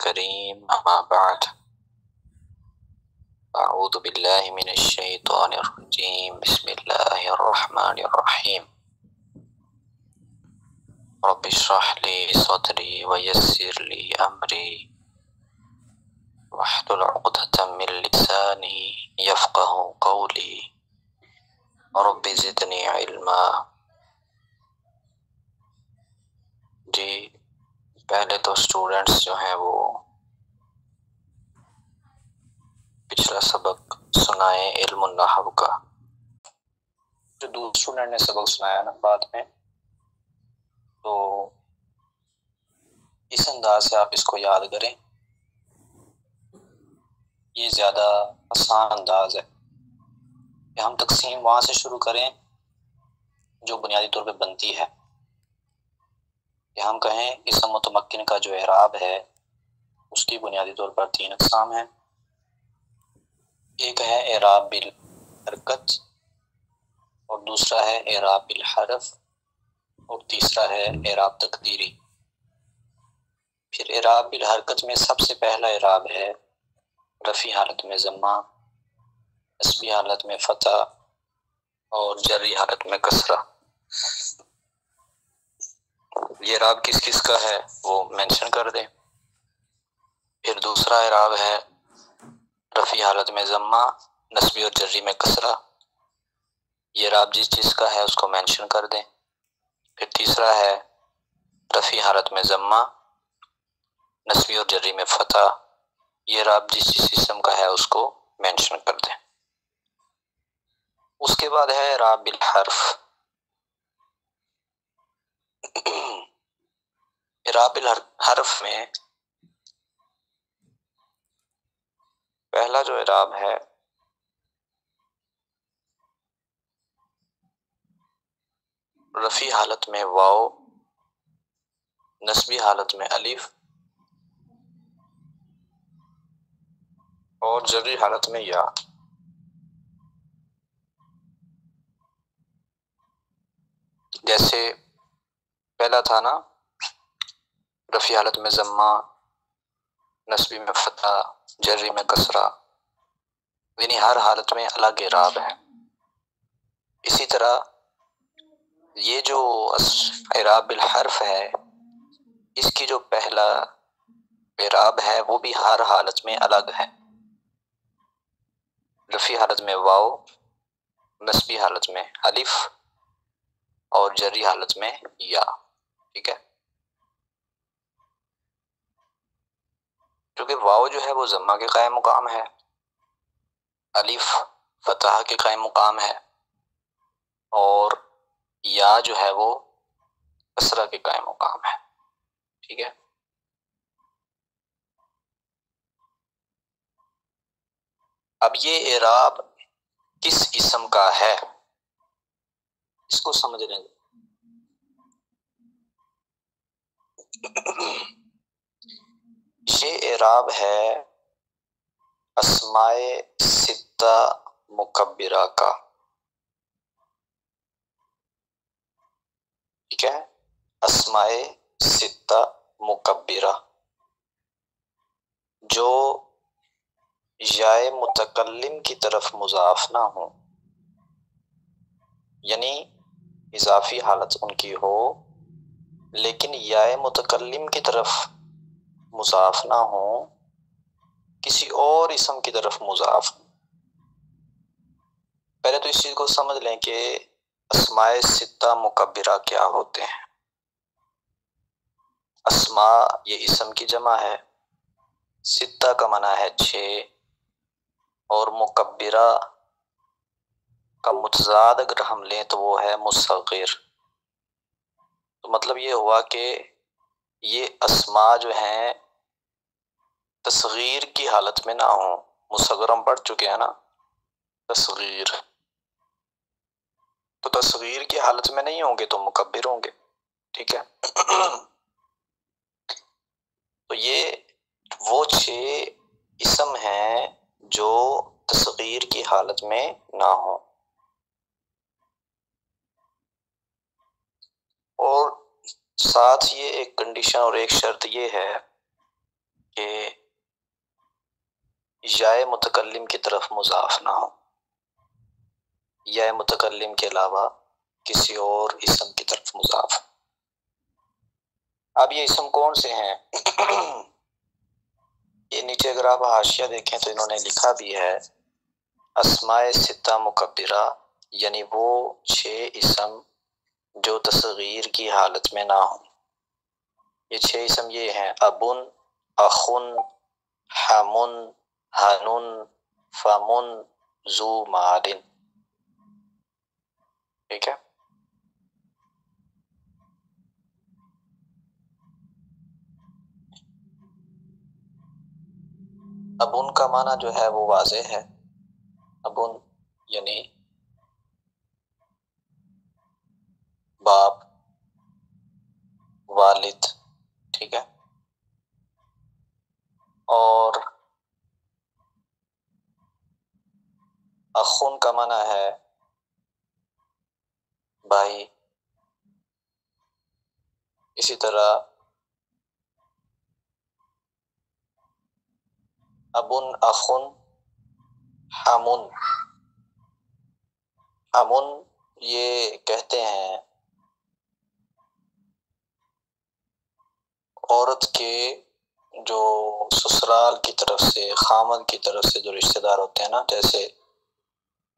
الكريم أما بعد أعوذ بالله من الشيطان الرجيم بسم الله الرحمن الرحيم رب اشرح لي صدري ويسر لي أمري واحلل عقدة من لساني يفقه قولي رب زدني علما۔ جی پہلے تو اسٹوڈنٹس جو ہیں وہ پچھلا سبق سنائے علم النحو کا، جو دوسرے اسٹوڈنٹ نے سبق سنایا نا بعد میں، تو اس انداز سے آپ اس کو یاد کریں، یہ زیادہ آسان انداز ہے کہ ہم تقسیم وہاں سے شروع کریں جو بنیادی طور پہ بنتی ہے، کہ ہم کہیں اسم متمکن کا جو اعراب ہے اس کی بنیادی طور پر 3 اقسام ہیں۔ ایک ہے اعراب بالحرکت، اور دوسرا ہے اعراب بالحرف، اور تیسرا ہے اعراب تقدیری۔ پھر اعراب بالحرکت میں سب سے پہلا اعراب ہے رفعی حالت میں ضمہ، نصبی حالت میں فتح، اور جری حالت میں کسرہ۔ یہ اعراب کس کس کا ہے وہ مینشن کر دیں۔ پھر دوسرا اعراب ہے رفعی حالت میں ضمہ، نصبی اور جری میں کسرہ، یہ اعراب جس چیز کا ہے اس کو مینشن کر دیں۔ پھر تیسرا ہے رفعی حالت میں ضمہ، نصبی اور جری میں فتح، یہ اعراب جس اسم کا ہے اس کو مینشن کر دیں۔ اس کے بعد ہے اعراب بالحرف۔ اعراب بالحرف میں پہلا جو اعراب ہے رفعی حالت میں واو، نصبی حالت میں الف، اور جری حالت میں یا۔ جیسے پہلا تھا نا رفعی حالت میں ضمہ، نصبی میں فتح، جری میں کسرہ، یعنی ہر حالت میں الگ اعراب ہے۔ اسی طرح یہ جو اعراب بالحرف ہے اس کی جو پہلا اعراب ہے وہ بھی ہر حالت میں الگ ہے۔ رفعی حالت میں واو، نصبی حالت میں الف، اور جری حالت میں یا۔ ٹھیک ہے، کیونکہ واو جو ہے وہ ضمہ کے قائم مقام ہے، الف فتح کے قائم مقام ہے، اور یا جو ہے وہ کسرہ کے قائم مقام ہے۔ ٹھیک ہے، اب یہ اعراب کس اسم کا ہے اس کو سمجھ لیں گے۔ یہ اعراب ہے اسماء ستہ مکبرہ کا۔ ٹھیک ہے، اسماء ستہ مکبرہ جو یائے متکلم کی طرف مضاف نہ ہوں، یعنی اضافی حالت ان کی ہو لیکن یائے متکلم کی طرف مضاف نہ ہوں، کسی اور اسم کی طرف مضاف ہوں۔ پہلے تو اس چیز کو سمجھ لیں کہ اسماء ستہ مکبرہ کیا ہوتے ہیں۔ اسماء یہ اسم کی جمع ہے، ستہ کا معنی ہے 6، اور مکبرہ کا متضاد اگر ہم لیں تو وہ ہے مصغر۔ تو مطلب یہ ہوا کہ یہ اسماء جو ہیں تصغیر کی حالت میں نہ ہوں، مصغر ہم پڑھ چکے ہیں نا، تصغیر، تو تصغیر کی حالت میں نہیں ہوں گے تو مکبر ہوں گے۔ ٹھیک ہے، تو یہ وہ 6 اسم ہیں جو تصغیر کی حالت میں نہ ہوں، اور ساتھ یہ ایک کنڈیشن اور ایک شرط یہ ہے کہ یا متکلم کی طرف مضاف نہ ہو، یا متکلم کے علاوہ کسی اور اسم کی طرف مضاف۔ اب یہ اسم کون سے ہیں؟ یہ نیچے اگر آپ حاشیہ دیکھیں تو انہوں نے لکھا بھی ہے اسماء ستہ مکبرہ، یعنی وہ 6 اسم جو تصغیر کی حالت میں نہ ہوں۔ یہ 6 اسم یہ ہیں: ابن، اخن، حمن، حنن، فمن، ذو مالن۔ ٹھیک ہے؟ ابن کا معنی جو ہے وہ واضح ہے، ابن یعنی باپ، والد، ٹھیک ہے؟ اور اخن کا معنی ہے بھائی، اسی طرح ابن، اخن، حمن۔ حمن یہ کہتے ہیں عورت کے جو سسرال کی طرف سے، خامد کی طرف سے جو رشتہ دار ہوتے ہیں نا، جیسے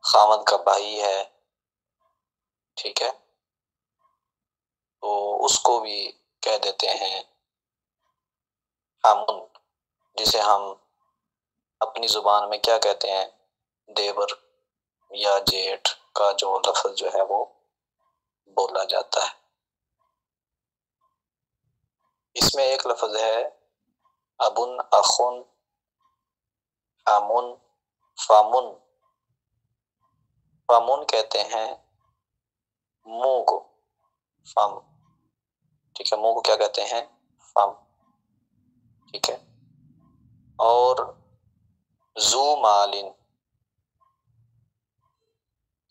خامد کا بھائی ہے، ٹھیک ہے، تو اس کو بھی کہہ دیتے ہیں حمن، جسے ہم اپنی زبان میں کیا کہتے ہیں، دیور یا جیٹھ کا جو لفظ جو ہے وہ بولا جاتا ہے۔ اس میں ایک لفظ ہے ابن، اخن، حمن، فمن۔ فمن کہتے ہیں منہ کو، فم، ٹھیک ہے، منہ کو کیا کہتے ہیں، فم، ٹھیک ہے۔ اور ذو مالن،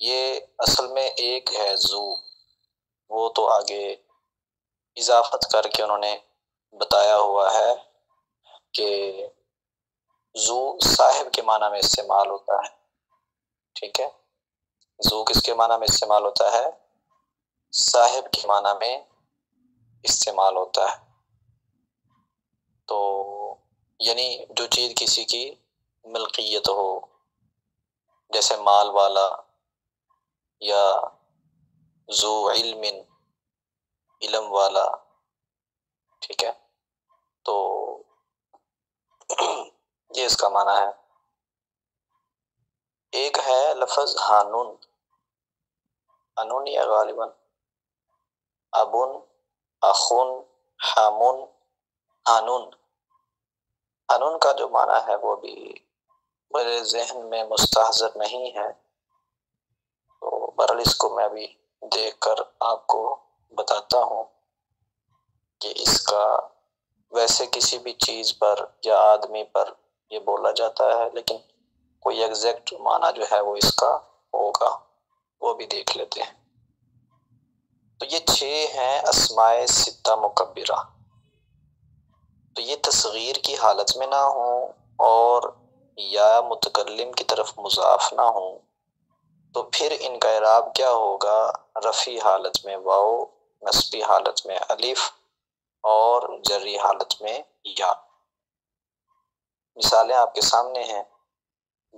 یہ اصل میں ایک ہے ذو، وہ تو آگے اضافت کر کے انہوں نے بتایا ہوا ہے کہ ذو صاحب کے معنی میں استعمال ہوتا ہے، ٹھیک ہے۔ ذو کس کے معنی میں استعمال ہوتا ہے؟ صاحب کے معنی میں استعمال ہوتا ہے۔ تو یعنی جو چیز کسی کی ملکیت ہو، جیسے مال والا، یا ذو علم، علم والا، ٹھیک ہے، تو یہ اس کا معنی ہے۔ ایک ہے لفظ حانون، حانون یا غالباً ابن، اخن، حامن، حانون۔ حانون کا جو معنی ہے وہ بھی میرے ذہن میں مستحضر نہیں ہے، تو بہرحال اس کو میں ابھی دیکھ کر آپ کو بتاتا ہوں کہ اس کا ویسے کسی بھی چیز پر یا آدمی پر یہ بولا جاتا ہے، لیکن کوئی ایگزیکٹ معنی جو ہے وہ اس کا ہوگا، وہ بھی دیکھ لیتے ہیں۔ تو یہ 6 ہیں اسماء ستہ مکبرہ، تو یہ تصغیر کی حالت میں نہ ہوں اور یا متکلم کی طرف مضاف نہ ہوں، تو پھر ان کا اعراب کیا ہوگا؟ رفعی حالت میں واو، نصبی حالت میں الف، اور جری حالت میں یا۔ مثالیں آپ کے سامنے ہیں،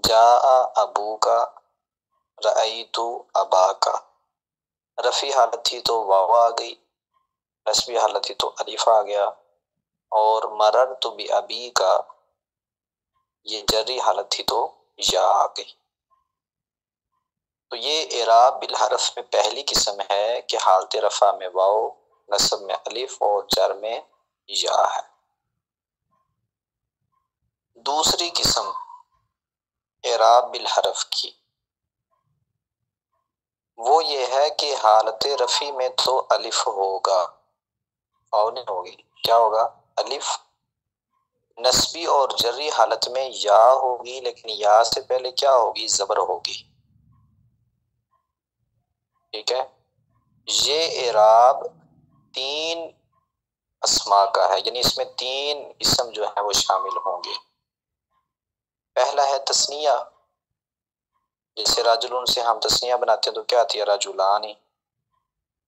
جاء ابوکا، رأیت اباکا۔ رفعی حالت تھی تو واو آ گئی، نصبی حالت تھی تو الف آ گیا، اور مررت بابیکا، یہ جری حالت تھی تو یا آ گئی۔ تو یہ اعراب بالحرف میں پہلی قسم ہے کہ حالت رفع میں واو، نصب میں الف اور جر میں یا ہے۔ دوسری قسم اعراب بالحرف کی، وہ یہ ہے کہ حالت رفع میں تو الف ہوگا، واو نہیں ہوگی، کیا ہوگا؟ الف۔ نصبی اور جری حالت میں یا ہوگی، لیکن یا سے پہلے کیا ہوگی؟ زبر ہوگی، ٹھیک ہے۔ یہ اعراب 3 اسما کا ہے، یعنی اس میں 3 اسم جو ہیں وہ شامل ہوں گے۔ پہلا ہے تثنیہ، جیسے رجلن سے ہم تثنیہ بناتے ہیں تو کیا آتی ہے؟ رجلانی،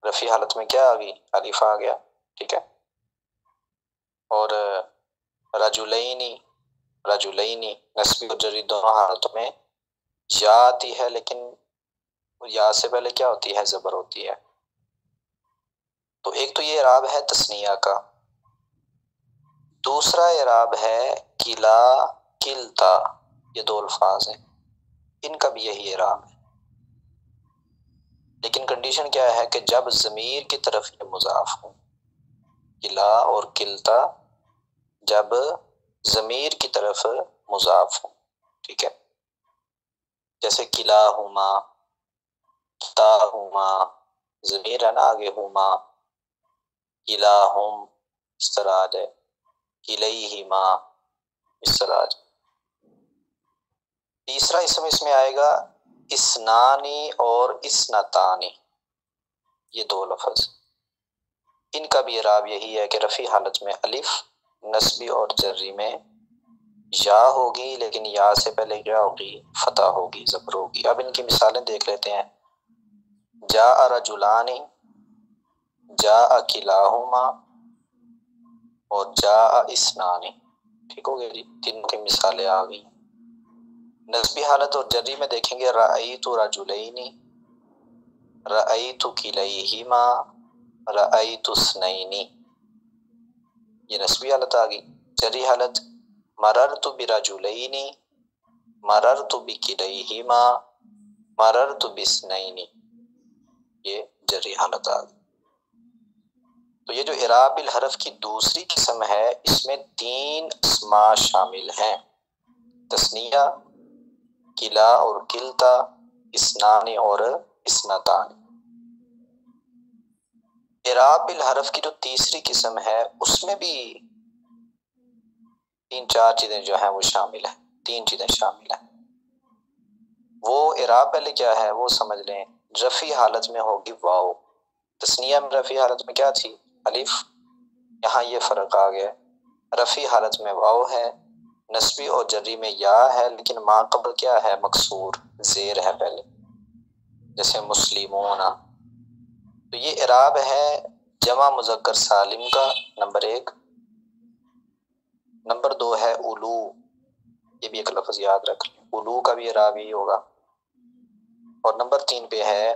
رفع حالت میں کیا آ گئی؟ الف آ گیا، ٹھیک ہے۔ اور رجلینی، رجلینی نسبی اور جری دونوں حالتوں میں یا آتی ہے، لیکن یا سے پہلے کیا ہوتی ہے؟ زبر ہوتی ہے۔ تو ایک تو یہ اعراب ہے تثنیہ کا۔ دوسرا اعراب ہے کلا، کلتا، یہ 2 الفاظ ہیں، ان کا بھی یہی اعراب ہے، لیکن کنڈیشن کیا ہے کہ جب ضمیر کی طرف یہ مضاف ہو، کلا اور کلتا جب ضمیر کی طرف مضاف ہو، ٹھیک ہے۔ جیسے کلاہما، کلاہما ضمیر ہے نا آگے، ہما، کلاہم اس طرح آ جائے، کلیہما اس طرح آ جائے۔ تیسرا اسم اس میں آئے گا اسنانی اور اسنتانی، یہ 2 لفظ، ان کا بھی اعراب یہی ہے کہ رفع حالت میں الف، نسبی اور جری میں یا ہوگی، لیکن یا سے پہلے کیا ہوگی؟ فتح ہوگی، زبر ہوگی۔ اب ان کی مثالیں دیکھ لیتے ہیں۔ جاء رجلانی، جاء کلاہما اور جاء اسنانی، ٹھیک ہو گیا جی، تینوں کی مثالیں آ گئی۔ نسبی حالت اور جری میں دیکھیں گے رأیت رجلینی، رأیت کلیہما، رأیت اثنینی، یہ نسبی حالت آ گئی۔ جری حالت مررت برجلینی، مررت بکلیہما، مررت باثنین، یہ جری حالت آ گئی۔ تو یہ جو اعراب الحرف کی دوسری قسم ہے، اس میں 3 اسماء شامل ہیں، تثنیہ، کلا اور کلتا، اسنانی اور اسنتان۔ اعراب الحرف کی جو تیسری قسم ہے اس میں بھی 3-4 چیزیں جو ہیں وہ شامل ہیں، 3 چیزیں شامل ہیں۔ وہ اعراب پہلے کیا ہے وہ سمجھ لیں۔ رفع حالت میں ہوگی واو، تثنیہ میں رفع حالت میں کیا تھی؟ الف، یہاں یہ فرق آ گیا، رفع حالت میں واو ہے، نسبی اور جری میں یا ہے، لیکن ما قبل کیا ہے؟ مکسور، زیر ہے پہلے، جیسے مسلمون۔ تو یہ اعراب ہے جمع مذکر سالم کا، نمبر 1۔ نمبر 2 ہے اولو، یہ بھی ایک لفظ یاد رکھ لیں، اولو کا بھی اعراب ہی ہوگا۔ اور نمبر 3 پہ ہے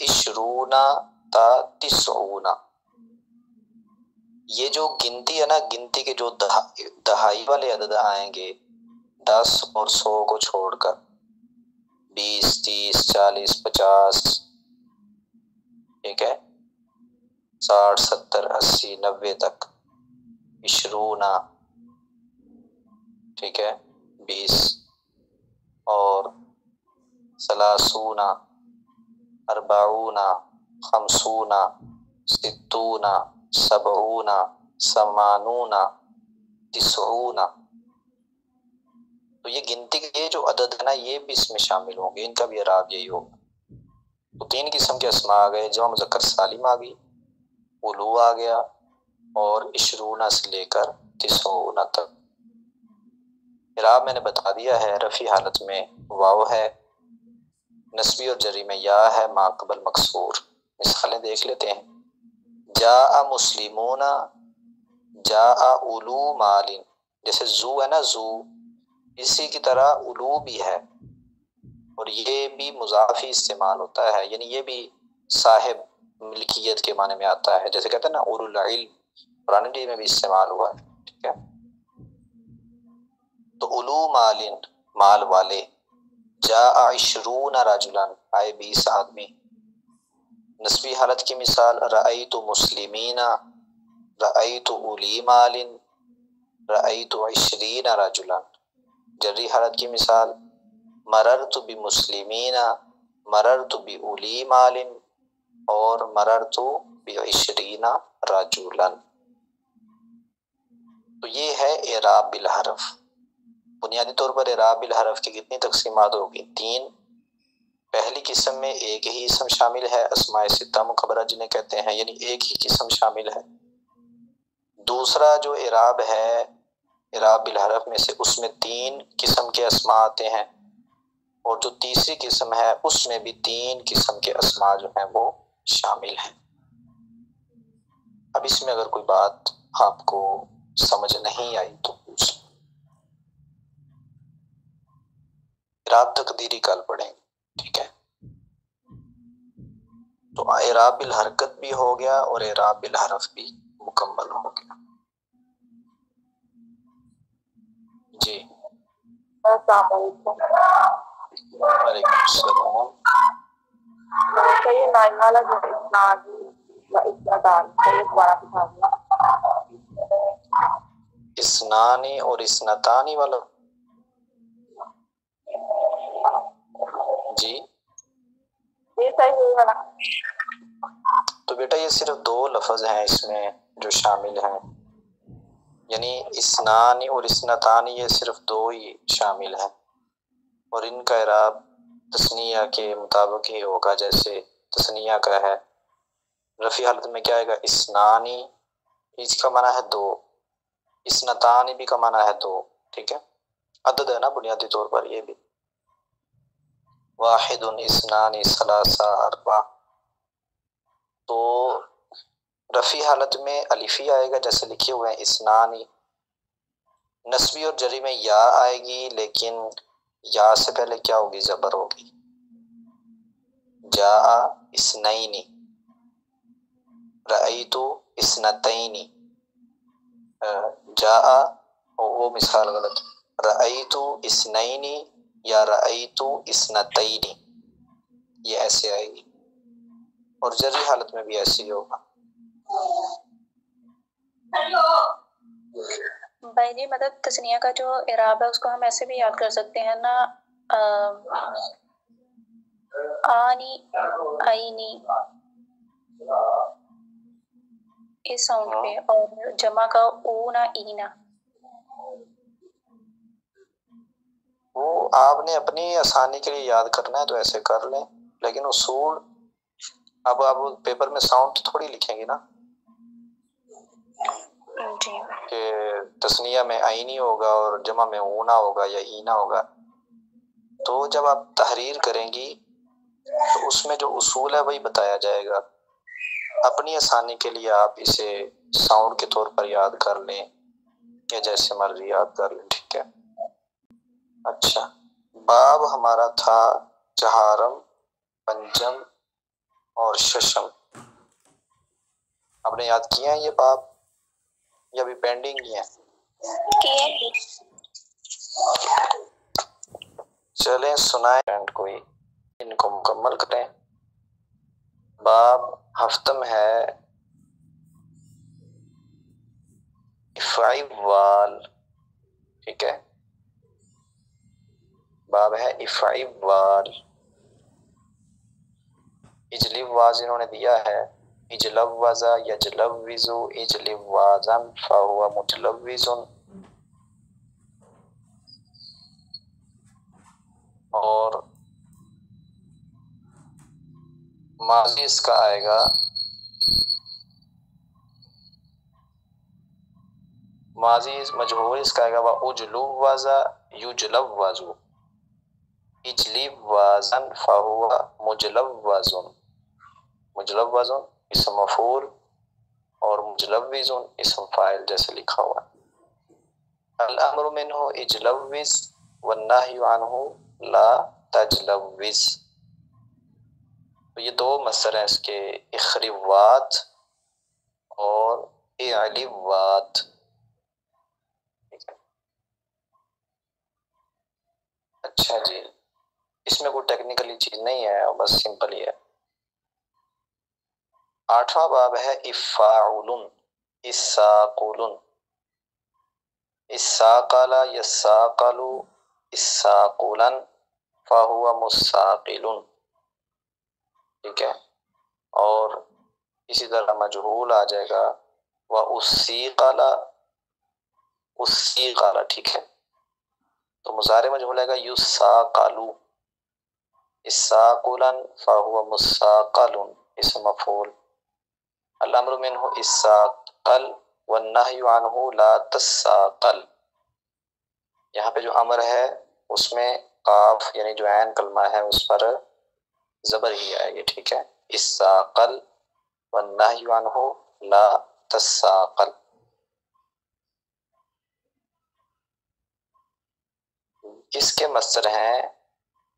عشرونا تا تسعونا، یہ جو گنتی ہے نا، گنتی کے جو دہائی والے عدد آئیں گے 10 اور 100 کو چھوڑ کر، 20 30 40 50، ٹھیک ہے، 60 70 80 90 تک، عشرونا، ٹھیک ہے، 20، اور ثلاثونا، اربعونا، خمسونا، ستونا، سبعونا، ثمانونا، تسعونا۔ تو یہ گنتی کے یہ جو عدد ہے نا، یہ بھی اس میں شامل ہوں گے، ان کا بھی اعراب یہی ہوگا۔ تو 3 قسم کے اسماء آ گئے، جمع مذکر سالم آ گئی، اولو آ گیا، اور عشرونا سے لے کر تسعونا تک۔ اعراب میں نے بتا دیا ہے، رفع حالت میں واو ہے، نسبی اور جری میں یا ہے، ما قبل مکسور۔ مثالیں دیکھ لیتے ہیں۔ جاء مسلمون، جاء اولو مال، جیسے زو ہے نا، زو، اسی کی طرح اولو بھی ہے، اور یہ بھی مضاف ہی استعمال ہوتا ہے، یعنی یہ بھی صاحب ملکیت کے معنی میں آتا ہے، جیسے کہتے ہیں نا اولو العلم، قرآن مجید میں بھی استعمال ہوا ہے، ٹھیک ہے۔ تو اولو مال، مال والے۔ جاء عشرون رجلا، آئے 20 آدمی۔ نسبی حالت کی مثال رأیت مسلمین، رأیت اولی مال، رأیت 20 رجلا۔ جری حالت کی مثال مررت بمسلمین، مررت باولی مال، اور مررت ب20 رجلا۔ تو یہ ہے اعراب بالحرف۔ بنیادی طور پر اعراب بالحرف کی کتنی تقسیمات ہوگی؟ 3۔ پہلی قسم میں ایک ہی اسم شامل ہے، اسماء ستہ مکبرہ جنہیں کہتے ہیں، یعنی ایک ہی قسم شامل ہے۔ دوسرا جو اعراب ہے اعراب بالحرف میں سے، اس میں 3 قسم کے اسماء آتے ہیں، اور جو تیسری قسم ہے اس میں بھی 3 قسم کے اسماء جو ہیں وہ شامل ہیں۔ اب اس میں اگر کوئی بات آپ کو سمجھ نہیں آئی تو پوچھ لیں۔ اعراب تقدیری کل پڑھیں گے، ٹھیک ہے؟ تو اعراب بالحرکت بھی ہو گیا اور اعراب بالحرف بھی مکمل ہو گیا۔ جی السلام علیکم۔ وعلیکم السلام۔ تو یہ نائن والا جو اسناد و اسنادان ہے یہ دوبارہ بتا دیں۔ اسنانی اور اسنتانی والا، جی یہ صحیح ہے نا؟ تو بیٹا یہ صرف 2 لفظ ہیں اس میں جو شامل ہیں، یعنی اسنانی اور اسنتانی یہ صرف 2 ہی شامل ہیں، اور ان کا اعراب تثنیہ کے مطابق ہی ہوگا جیسے تثنیہ کا ہے۔ رفیع حالت میں کیا آئے گا؟ اسنانی، اس کا معنی ہے 2، اسنتانی بھی کا معنی ہے 2، ٹھیک ہے؟ عدد ہے نا بنیادی طور پر یہ بھی، واحد اسنانی ثلاثہ اربع۔ تو رفیع حالت میں الفی آئے گا جیسے لکھے ہوئے ہیں اسنانی، نسبی اور جری میں یا آئے گی، لیکن یا سے پہلے کیا ہوگی؟ زبر ہوگی۔ جاء اسنینی، رأیت اسنتینی، جاء وہ مثال غلط، رأیت اسنینی یا رأیت اسنتینی، یہ ایسے آئے گی، اور جری حالت میں بھی ایسے ہی ہوگا۔ بھائی جی مطلب تثنیہ کا جو اعراب ہے اس کو ہم ایسے بھی یاد کر سکتے ہیں نا، آنی آئینی اس ساؤنڈ پہ، اور جمع کا اونا اینا۔ وہ آپ نے اپنی آسانی کے لیے یاد کرنا ہے تو ایسے کر لیں، لیکن اصول اب آپ پیپر میں ساؤنڈ تھوڑی لکھیں گے نا جی کہ تثنیہ میں آئینی ہوگا اور جمع میں اونا ہوگا یا اینا ہوگا۔ تو جب آپ تحریر کریں گی تو اس میں جو اصول ہے وہی بتایا جائے گا، اپنی آسانی کے لیے آپ اسے ساؤنڈ کے طور پر یاد کر لیں یا جیسے مرضی یاد کر لیں، ٹھیک ہے؟ اچھا، باب ہمارا تھا چہارم، پنجم اور ششم۔ آپ نے یاد کیا ہے یہ باب یا ابھی پینڈنگ ہی ہے؟ چلیں سنائیں کوئی، ان کو مکمل کریں۔ باب ہفتم ہے افعی وال، ٹھیک ہے؟ باب ہے افعی وال، اجلب واز انہوں نے دیا ہے، اجلب وزا یجلب وزو اجلب وازن فہو مجلوزن، اور ماضی اس کا آئے گا ماضی مجہول اس کا آئے گا اجلب وزا یجلب وزو اجلب وازن فہو مجلوزن، مجلوزن اسم مفعول اور مجلوزن اسم فاعل جیسے لکھا ہوا ہے۔ الامر منہ اجلوز والنہی عنہ لا تجلوز، تو یہ 2 مصدر ہیں اس کے، اخروات اور اعلوات۔ اچھا جی، اس میں کوئی ٹیکنیکلی چیز نہیں ہے، بس سمپل ہی ہے۔ 8واں باب ہے افاعل، اساقل، اساقل یساقل اساقلا فہو مساقل، ٹھیک ہے؟ اور اسی طرح مجہول آ جائے گا وَأُسِّقَلَ، اُسِّقَلَ، ٹھیک ہے؟ تو مضارع مجہول آئے گا یساقل، اساقلا فہو مساقل اسم مفعول، الامر منہ اساقل والنہی عنہ لا تساقل، یہاں پہ جو امر ہے اس میں قاف یعنی جو عین کلمہ ہے اس پر زبر ہی آئے گی، ٹھیک ہے، اساقل والنہی عنہ لا تساقل۔ اس کے مصدر ہیں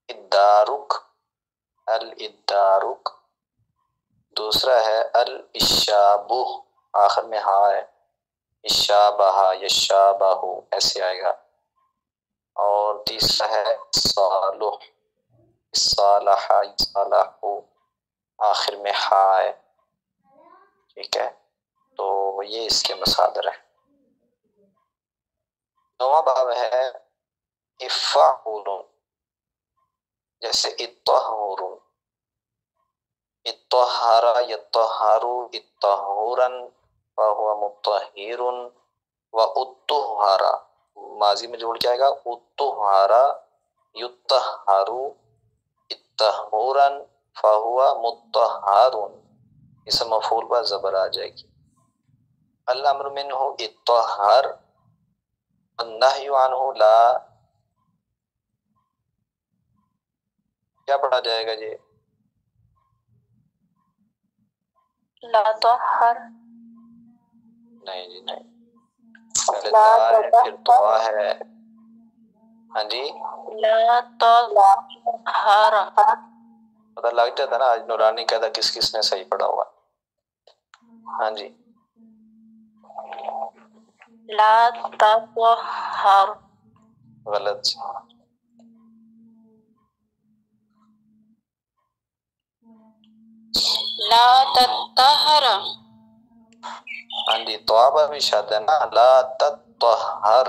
ادارک، الادارک، دوسرا ہے الاشابہ، آخر میں ہاں ہے، اشابہ یشابہ ایسے آئے گا، اور تیسرا ہے صالح، صالح صالح، آخر میں ہاں ہے، ٹھیک ہے، تو یہ اس کے مصادر ہیں۔ نواں باب ہے افعول، جیسے اطہور، اطہر یطہر اطہورا فہو مطہر، واطہر ماضی میں جوڑ کے آئے گا، اطہر یطہر اطہورا فہو مطہر، اسم مفعول پر زبر آ جائے گی۔ الامر منہ اطہر، والنہی عنہ لا، کیا پڑھا جائے گا جی؟ لا طہر، نہیں جی نہیں، پہلے تا ہے پھر دعا ہے، ہاں جی لا طہر، پتہ لگ جاتا نا آج نورانی کہتا کس کس نے صحیح پڑھا ہوا، ہاں جی لا تطہر، غلط، لا تطہر، ہاں جی توآ پر بھی شد ہے نا، لا تطہر،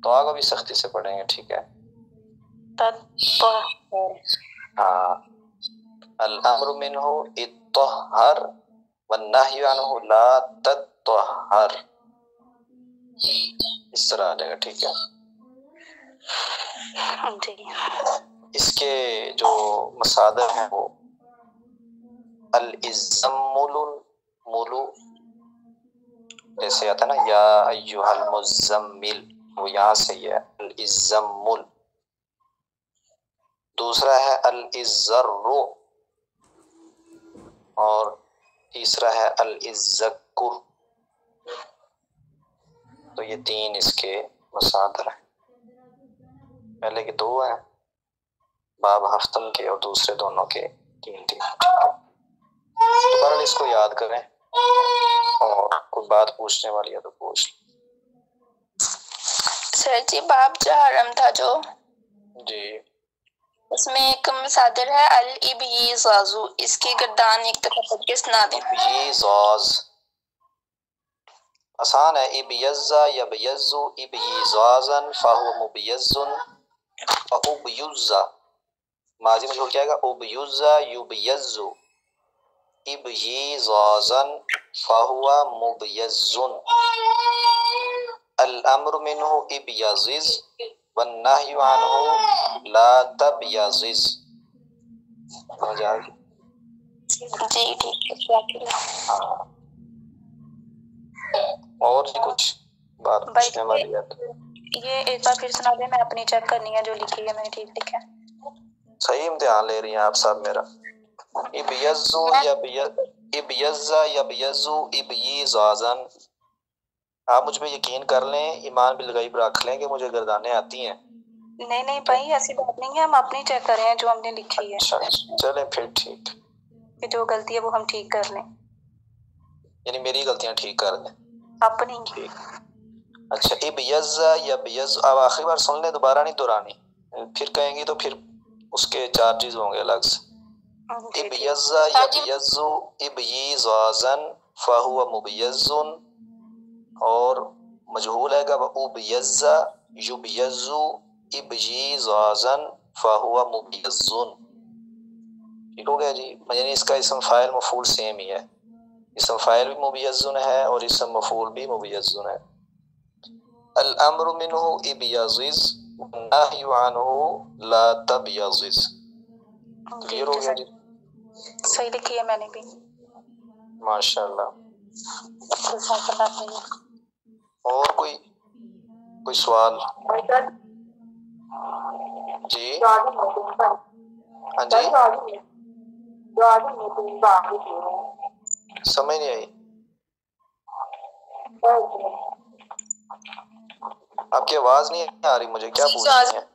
توآ کو بھی سختی سے پڑھیں گے، ٹھیک ہے، تطہر، ہاں، الامر منہ اطہر والنہی عنہ لا تطہر، اس طرح آ جائے گا، ٹھیک ہے۔ جی اس کے جو مصادر ہیں وہ الازمل ملو، جیسے آتا ہے نا یا ایہا المزمل، وہ یہاں سے ہے الازمل۔ دوسرا ہے الازر، اور تیسرا ہے الازکر، تو یہ تین اس کے مصادر ہیں، پہلے کے دو ہیں باب ہفتم کے اور دوسرے دونوں کے تین تین، دوبارہ اس کو یاد کریں، اور کوئی بات پوچھنے والی ہے تو پوچھ لیں۔ سر جی باب جو حرم تھا جو، جی اس میں ایک مصادر ہے الابیزاز، اس کی گردان ایک دفعہ پڑھ کے سنا دیں۔ ابیزاز آسان ہے، ابیزا یبیزو ابیزازا فہو مبیز فابیزا، ماضی میں جوڑ کے آئے گا ابیزا یبیزو ابیزازا فہو مبیز، الامر منہ ابیزز والنہی عنہ لا تبیزز، سمجھ آ گئی؟ جی ٹھیک ہے، ہاں، اور بھی کچھ بات پوچھنے والی ہے تو یہ ایک بار پھر سنا دیں، میں اپنی چیک کرنی ہے جو لکھی ہے میں نے ٹھیک لکھا ہے۔ صحیح امتحان لے رہی ہیں آپ صاحب میرا۔ ابیزو ابیزا یبیزو ابیزازا، آپ مجھ پہ یقین کر لیں، ایمان بالغیب رکھ لیں کہ مجھے گردانیں آتی ہیں۔ نہیں نہیں بھائی ایسی بات نہیں ہے، ہم اپنی چیک کر رہے ہیں جو ہم نے لکھی ہے، اچھا چلیں پھر ٹھیک، کہ جو غلطی ہے وہ ہم ٹھیک کر لیں، یعنی میری غلطیاں ٹھیک کر دیں، اپنی۔ ٹھیک، اچھا ابیزا یبیز، اب آخری بار سن لیں، دوبارہ نہیں دہرانی، پھر کہیں گی تو پھر اس کے چارجز ہوں گے الگ سے۔ ابیزا یبیزو ابیزازا فہو مبیز، اور مجہول ہے گا ابیزا یبیزو ابیزازا فہو مبیز، ٹھیک ہو گیا جی، یعنی اس کا اسم فاعل مفعول سیم ہی ہے، اسم فاعل بھی مبیزن ہے اور اسم مفعول بھی مبیزن ہے۔ الامر منہ ابیزز والنہی عنہ لا تبیزز، کلیئر ہو گیا جی؟ صحیح لکھی ہے میں نے بھی۔ ماشاءاللہ، اور کوئی سوال؟ جی ہاں جی سمجھ نہیں آئی، آپ کی آواز نہیں آ رہی مجھے، کیا پوچھ رہی ہیں؟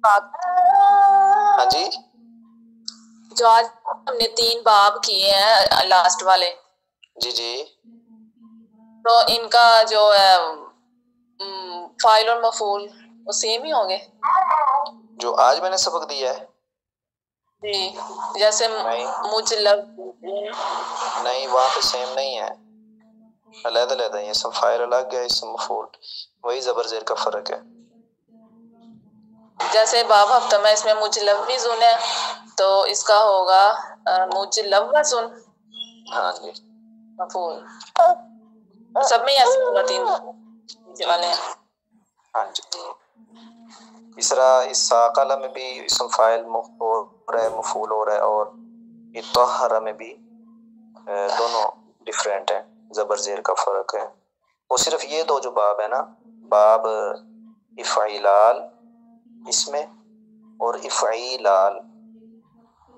ہاں جی جو آج ہم نے 3 باب کیے ہیں لاسٹ والے، جی جی تو ان کا جو ہے فاعل اور مفعول وہ سیم ہی ہوں گے؟ جو آج میں نے سبق دیا ہے جی، جیسے مجلب نہیں، وہاں پہ سیم نہیں ہے، علیحدہ علیحدہ، یہ اسم فاعل الگ ہے، اسم مفعول وہی زبر زیر کا فرق ہے۔ جیسے باب ہفتہ میں اس میں مجلوزن ہے تو اس کا ہوگا مجلوزن ہاں جی مفعول، سب میں ایسے ہوگا 3 والے ہیں۔ ہاں جی، اس طرح اس ساقلہ میں بھی اسم فاعل ہو رہا ہے، مفعول ہو رہا ہے، اور اطہر میں بھی دونوں ڈیفرنٹ ہیں، زبر زیر کا فرق ہے۔ وہ صرف یہ 2 جو باب ہے نا، باب افعیلال اس میں اور افعیلال،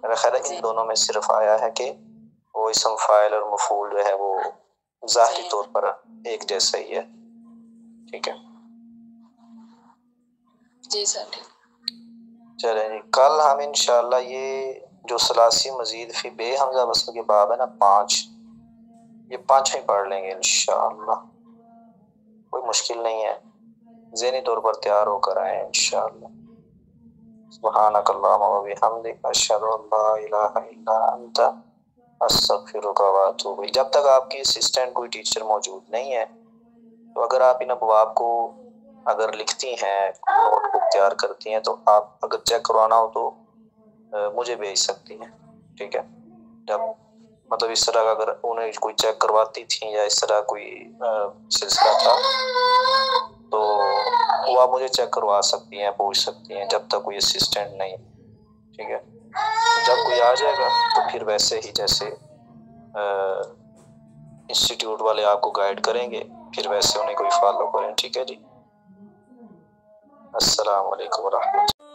میرا خیال ہے ان دونوں میں صرف آیا ہے کہ وہ اسم فاعل اور مفعول جو ہے وہ ظاہری طور پر ایک جیسا ہی ہے، ٹھیک ہے؟ جی سر۔ چلیں جی، کل ہم انشاءاللہ یہ جو ثلاثی مزید فی بے حمزہ وصل کے باب ہے نا 5، یہ 5 ہی پڑھ لیں گے انشاءاللہ، کوئی مشکل نہیں ہے، ذہنی طور پر تیار ہو کر آئیں انشاءاللہ۔ سبحانک اللہم و بحمدک، اشہد ان لا الہ الا انت، استغفرک و اتوب الیک۔ جب تک آپ کی اسسٹنٹ کوئی ٹیچر موجود نہیں ہے تو اگر آپ ان ابواب کو اگر لکھتی ہیں، نوٹ بک تیار کرتی ہیں، تو آپ اگر چیک کروانا ہو تو مجھے بھیج سکتی ہیں، ٹھیک ہے؟ جب مطلب اس طرح اگر انہیں کوئی چیک کرواتی تھیں یا اس طرح کوئی سلسلہ تھا تو وہ آپ مجھے چیک کروا سکتی ہیں، پوچھ سکتی ہیں، جب تک کوئی اسسٹنٹ نہیں، ٹھیک ہے؟ جب کوئی آ جائے گا تو پھر ویسے ہی جیسے انسٹیٹیوٹ والے آپ کو گائیڈ کریں گے، پھر ویسے انہیں کوئی فالو کریں، ٹھیک ہے جی؟ السلام علیکم ورحمۃ اللہ۔